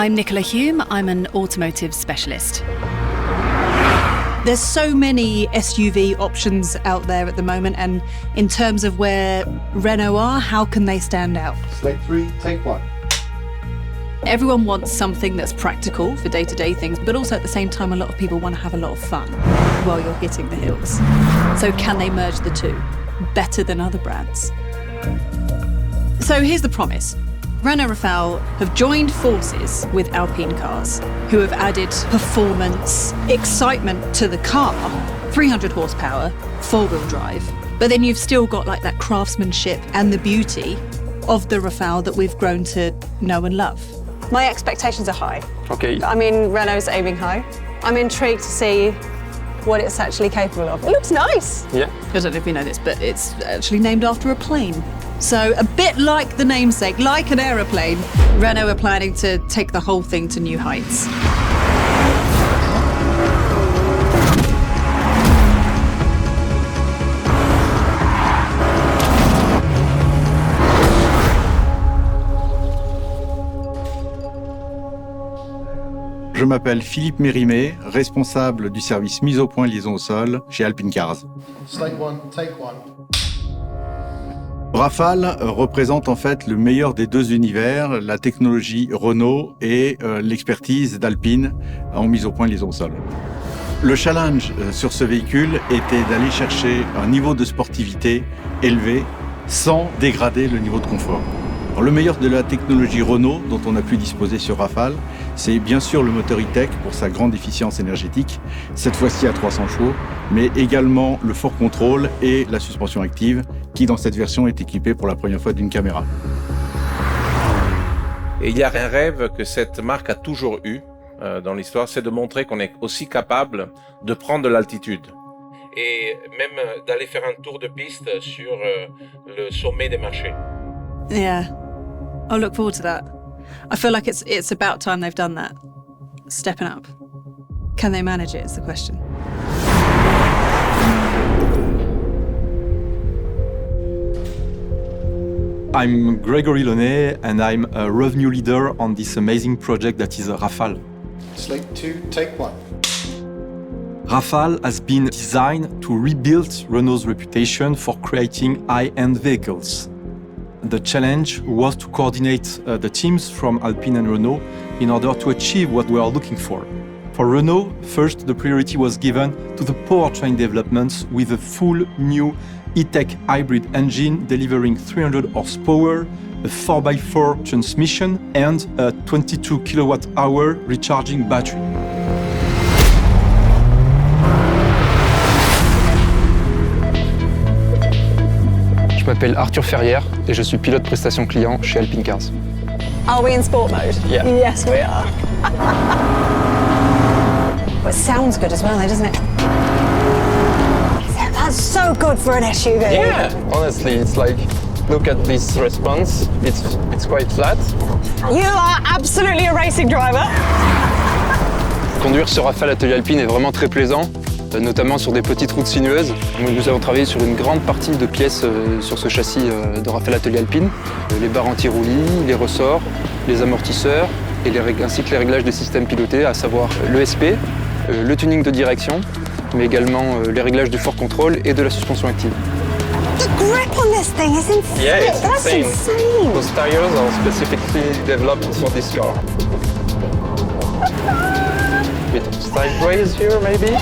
I'm Nicola Hume. I'm an automotive specialist. There's so many SUV options out there at the moment, and in terms of where Renault are, how can they stand out? Select 3, take 1. Everyone wants something that's practical for day-to-day things, but also at the same time, a lot of people want to have a lot of fun while you're hitting the hills. So can they merge the two better than other brands? So here's the promise. Renault Rafale have joined forces with Alpine cars, who have added performance, excitement to the car, 300 horsepower, four-wheel drive. But then you've still got like that craftsmanship and the beauty of the Rafale that we've grown to know and love. My expectations are high. Okay. I mean, Renault's aiming high. I'm intrigued to see what it's actually capable of. It looks nice. Yeah. I don't know if you know this, but it's actually named after a plane. So a bit like the namesake, like an aeroplane, Renault are planning to take the whole thing to new heights. Je m'appelle Philippe Mérimée, responsable du service mise au point liaison au sol chez Alpine Cars. Select 1, take 1. Rafale représente en fait le meilleur des deux univers, la technologie Renault et l'expertise d'Alpine en mise au point liaison au sol. Le challenge sur ce véhicule était d'aller chercher un niveau de sportivité élevé sans dégrader le niveau de confort. Alors, le meilleur de la technologie Renault dont on a pu disposer sur Rafale, c'est bien sûr le moteur E-Tech pour sa grande efficience énergétique, cette fois-ci à 300 chevaux, mais également le fort contrôle et la suspension active qui dans cette version est équipée pour la première fois d'une caméra. Et il y a un rêve que cette marque a toujours eu dans l'histoire, c'est de montrer qu'on est aussi capable de prendre de l'altitude. Et même d'aller faire un tour de piste sur le sommet des marchés. Yeah, I'll look forward to that. I feel like it's about time they've done that. Stepping up. Can they manage it is the question. I'm Gregory Launay and I'm a revenue leader on this amazing project that is Rafale. Select 2, take 1. Rafale has been designed to rebuild Renault's reputation for creating high-end vehicles. The challenge was to coordinate the teams from Alpine and Renault in order to achieve what we are looking for. For Renault, first the priority was given to the powertrain developments with a full new E-Tech hybrid engine delivering 300 horsepower, a 4x4 transmission and a 22 kWh recharging battery. Je m'appelle Arthur Ferrière et je suis pilote prestation client chez Alpine Cars. Are we in sport mode? Yeah. Yes, we are. Well, it sounds good as well, though, doesn't it? That's so good for an SUV. Yeah, honestly, it's like, look at this response. It's quite flat. You are absolutely a racing driver. Conduire ce Rafale Atelier Alpine est vraiment très plaisant, notamment sur des petites routes sinueuses. Nous avons travaillé sur une grande partie de pièces sur ce châssis de Rafale Atelier Alpine. Les barres anti-roulis, les ressorts, les amortisseurs, ainsi que les réglages des systèmes pilotés, à savoir l'ESP, le tuning de direction, mais également les réglages du fort contrôle et de la suspension active. The grip on this thing is insane. Yeah, it's That's insane. Those tires are specifically developed for this car. Bit of sideways here, maybe.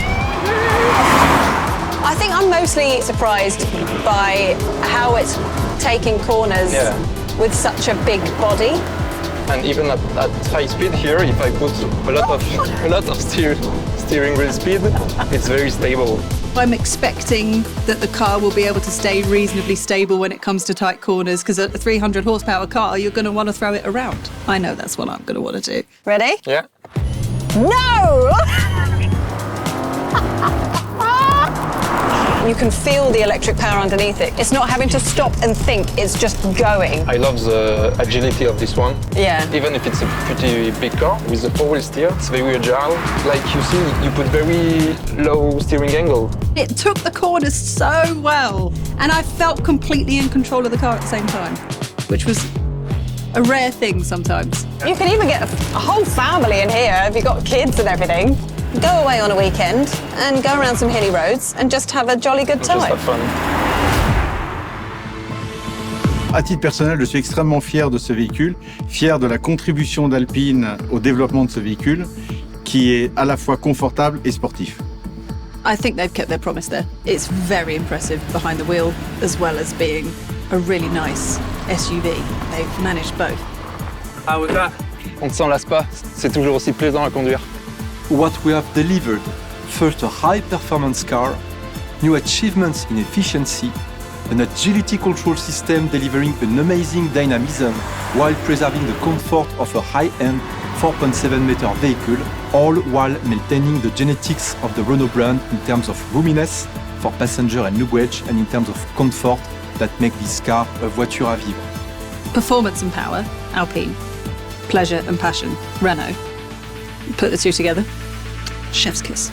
I think I'm mostly surprised by how it's taking corners with such a big body. And even at high speed here, if I put a lot of steering wheel speed, it's very stable. I'm expecting that the car will be able to stay reasonably stable when it comes to tight corners, because at a 300 horsepower car, you're going to want to throw it around. I know that's what I'm going to want to do. Ready? Yeah. No! You can feel the electric power underneath it. It's not having to stop and think, it's just going. I love the agility of this one. Yeah. Even if it's a pretty big car, with the four-wheel steer, it's very agile. Like you see, you put very low steering angle. It took the corners so well, and I felt completely in control of the car at the same time, which was a rare thing sometimes. You can even get a whole family in here if you've got kids and everything. Go away on a weekend and go around some hilly roads and just have a jolly good time. Just have fun. À titre personnel, je suis extrêmement fier de ce véhicule, fier de la contribution d'Alpine au développement de ce véhicule, qui est à la fois confortable et sportif. I think they've kept their promise there. It's very impressive behind the wheel, as well as being a really nice SUV. They've managed both. How was that? On ne s'en lasse pas, c'est toujours aussi plaisant à conduire. What we have delivered: first, a high-performance car, new achievements in efficiency, an agility control system delivering an amazing dynamism while preserving the comfort of a high-end 4.7-meter vehicle, all while maintaining the genetics of the Renault brand in terms of roominess for passenger and luggage and in terms of comfort that make this car a voiture à vivre. Performance and power, Alpine. Pleasure and passion, Renault. Put the two together, chef's kiss.